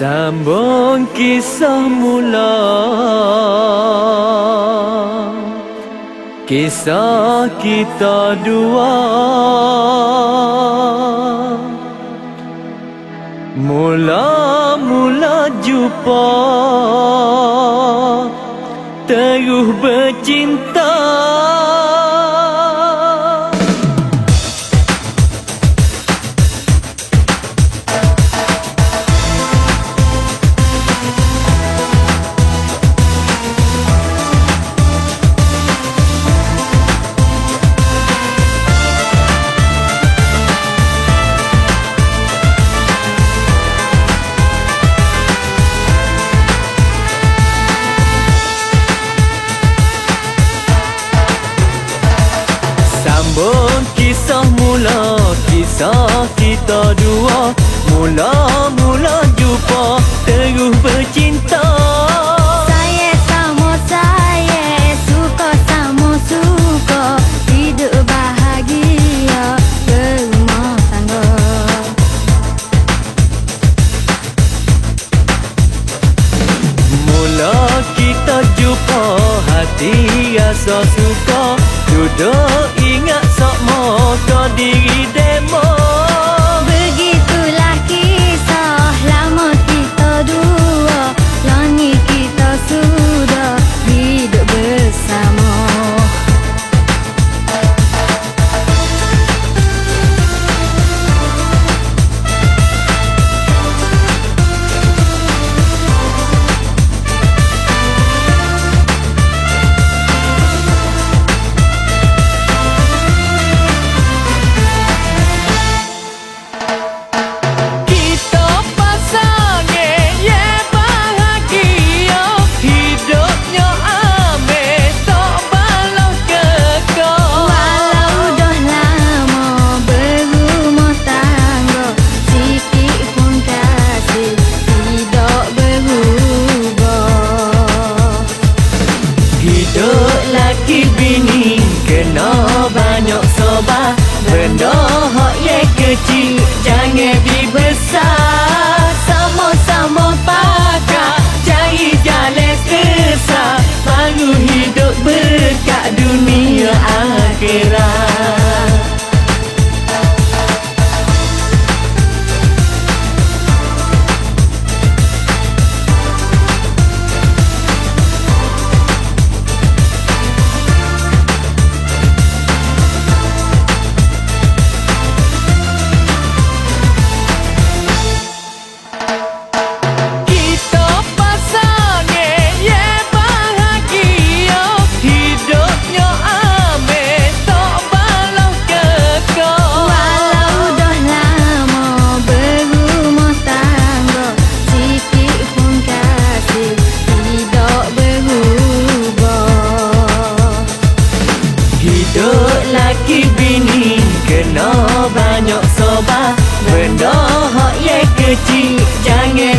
Sambung kisah mula, kisah kita dua. Mula-mula jumpa, terus bercinta. Sambung kisah mula, kisah kita dua. Mula-mula jumpa, terus bercinta. Saya sama saya, suka sama suka, hidup bahagia berumah tangga. Mula kita jumpa, hati rasa suka. Duduk ingat sok moga diri demo. Begitulah kisah lama kita dua, lani kita sudah hidup bersama. Laki bini kena banyak sobat. Benda hak ye kecil jangan dibesar. Sama-sama pakar cari jalan besar, baru hidup berkat dunia akhirat. Laki bini kena banyak sobat. Benda hak ye kecil jangan